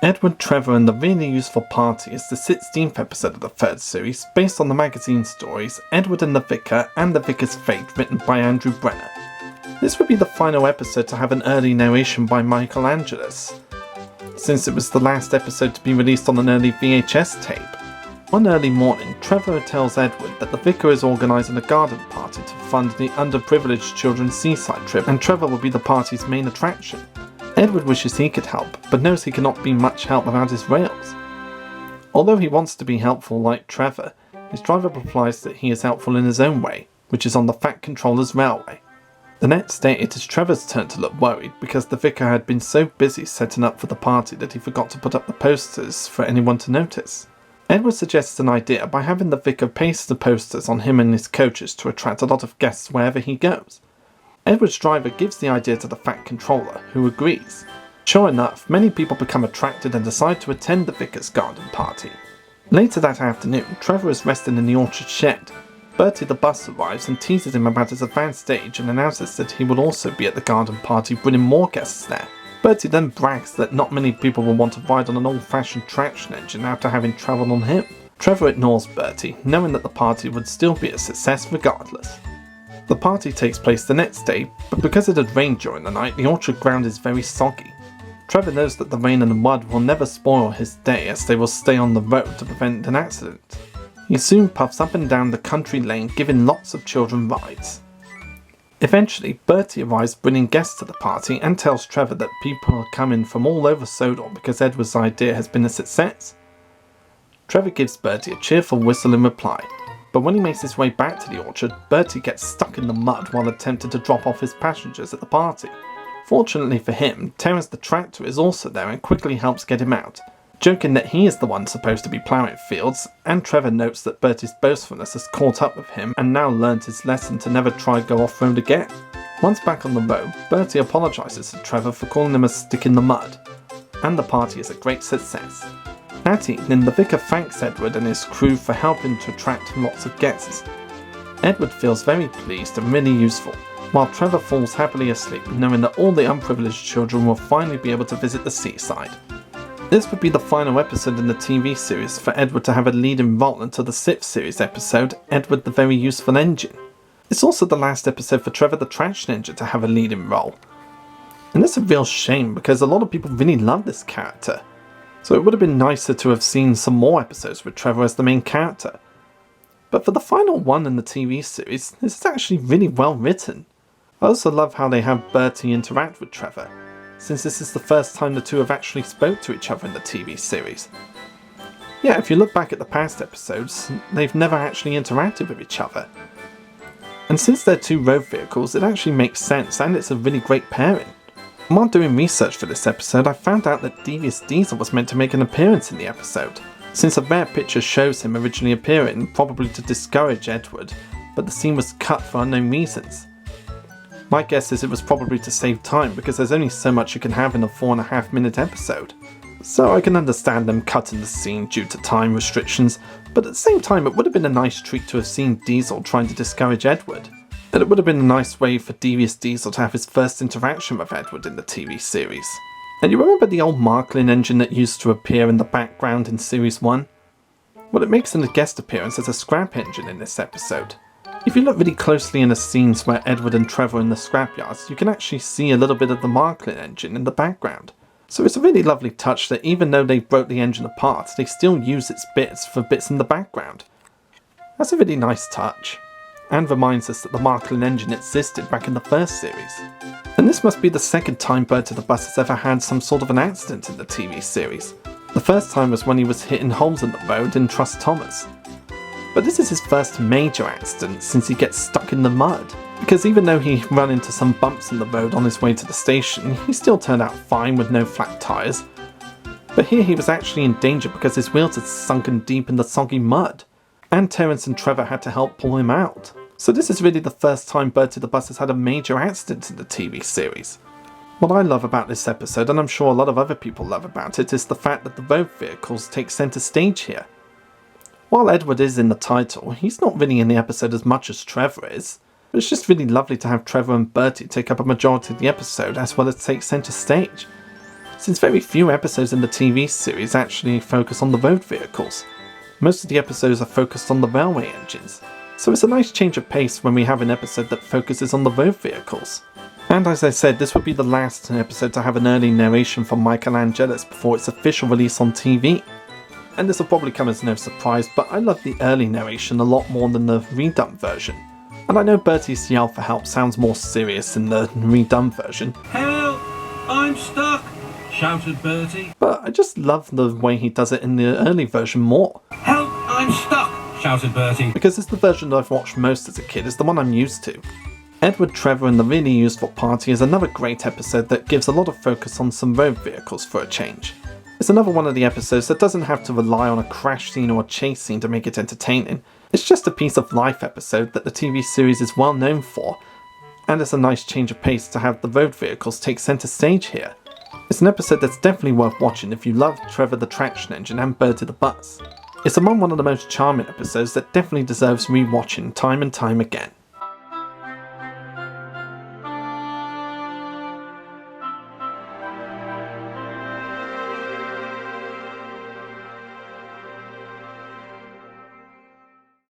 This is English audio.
Edward, Trevor and the Really Useful Party is the 16th episode of the third series, based on the magazine stories Edward and the Vicar and the Vicar's Fate, written by Andrew Brenner. This would be the final episode to have an early narration by Michael Angelis, since it was the last episode to be released on an early VHS tape. One early morning, Trevor tells Edward that the Vicar is organising a garden party to fund the underprivileged children's seaside trip, and Trevor will be the party's main attraction. Edward wishes he could help, but knows he cannot be much help without his rails. Although he wants to be helpful like Trevor, his driver replies that he is helpful in his own way, which is on the Fat Controller's railway. The next day it is Trevor's turn to look worried because the Vicar had been so busy setting up for the party that he forgot to put up the posters for anyone to notice. Edward suggests an idea by having the Vicar paste the posters on him and his coaches to attract a lot of guests wherever he goes. Edward's driver gives the idea to the Fat Controller, who agrees. Sure enough, many people become attracted and decide to attend the Vicar's garden party. Later that afternoon, Trevor is resting in the orchard shed. Bertie the bus arrives and teases him about his advanced age and announces that he will also be at the garden party, bringing more guests there. Bertie then brags that not many people will want to ride on an old-fashioned traction engine after having travelled on him. Trevor ignores Bertie, knowing that the party would still be a success regardless. The party takes place the next day, but because it had rained during the night, the orchard ground is very soggy. Trevor knows that the rain and the mud will never spoil his day, as they will stay on the road to prevent an accident. He soon puffs up and down the country lane, giving lots of children rides. Eventually, Bertie arrives bringing guests to the party and tells Trevor that people are coming from all over Sodor because Edward's idea has been a success. Trevor gives Bertie a cheerful whistle in reply, but when he makes his way back to the orchard, Bertie gets stuck in the mud while attempting to drop off his passengers at the party. Fortunately for him, Terence the tractor is also there and quickly helps get him out, joking that he is the one supposed to be ploughing fields, and Trevor notes that Bertie's boastfulness has caught up with him and now learned his lesson to never try go off-road again. Once back on the road, Bertie apologises to Trevor for calling him a stick in the mud, and the party is a great success. That evening, the Vicar thanks Edward and his crew for helping to attract lots of guests. Edward feels very pleased and really useful, while Trevor falls happily asleep knowing that all the unprivileged children will finally be able to visit the seaside. This would be the final episode in the TV series for Edward to have a leading role until the 6th series episode, Edward the Very Useful Engine. It's also the last episode for Trevor the Traction Engine to have a leading role. And it's a real shame because a lot of people really love this character. So it would have been nicer to have seen some more episodes with Trevor as the main character. But for the final one in the TV series, this is actually really well written. I also love how they have Bertie interact with Trevor, since this is the first time the two have actually spoke to each other in the TV series. Yeah, if you look back at the past episodes, they've never actually interacted with each other. And since they're two road vehicles, it actually makes sense and it's a really great pairing. While doing research for this episode, I found out that Devious Diesel was meant to make an appearance in the episode, since a rare picture shows him originally appearing, probably to discourage Edward, but the scene was cut for unknown reasons. My guess is it was probably to save time because there's only so much you can have in a 4.5 minute episode. So I can understand them cutting the scene due to time restrictions, but at the same time it would have been a nice treat to have seen Diesel trying to discourage Edward. And it would have been a nice way for Devious Diesel to have his first interaction with Edward in the TV series. And you remember the old Marklin engine that used to appear in the background in Series 1? Well, it makes a guest appearance as a scrap engine in this episode. If you look really closely in the scenes where Edward and Trevor are in the scrapyards, you can actually see a little bit of the Marklin engine in the background. So it's a really lovely touch that even though they broke the engine apart, they still use its bits for bits in the background. That's a really nice touch, and reminds us that the Marklin engine existed back in the first series. And this must be the second time Bertie the Bus has ever had some sort of an accident in the TV series. The first time was when he was hitting holes in the road in Trust Thomas. But this is his first major accident since he gets stuck in the mud, because even though he ran into some bumps in the road on his way to the station, he still turned out fine with no flat tyres. But here he was actually in danger because his wheels had sunken deep in the soggy mud, and Terence and Trevor had to help pull him out. So this is really the first time Bertie the Bus has had a major accident in the TV series. What I love about this episode, and I'm sure a lot of other people love about it, is the fact that the road vehicles take centre stage here. While Edward is in the title, he's not really in the episode as much as Trevor is. But it's just really lovely to have Trevor and Bertie take up a majority of the episode as well as take centre stage. since very few episodes in the TV series actually focus on the road vehicles. Most of the episodes are focused on the railway engines, so it's a nice change of pace when we have an episode that focuses on the road vehicles. And as I said, this would be the last episode to have an early narration from Michael Angelis before its official release on TV. And this will probably come as no surprise, but I love the early narration a lot more than the redone version. And I know Bertie's yell for help sounds more serious in the redone version. Help! I'm stuck! Shouted Bertie. But I just love the way he does it in the early version more. Help! I'm stuck! Shouted Bertie. Because it's the version that I've watched most as a kid, it's the one I'm used to. Edward, Trevor and the Really Useful Party is another great episode that gives a lot of focus on some road vehicles for a change. It's another one of the episodes that doesn't have to rely on a crash scene or a chase scene to make it entertaining. It's just a piece of life episode that the TV series is well known for, and it's a nice change of pace to have the road vehicles take centre stage here. It's an episode that's definitely worth watching if you love Trevor the Traction Engine and Bertie the Bus. It's among one of the most charming episodes that definitely deserves re-watching time and time again.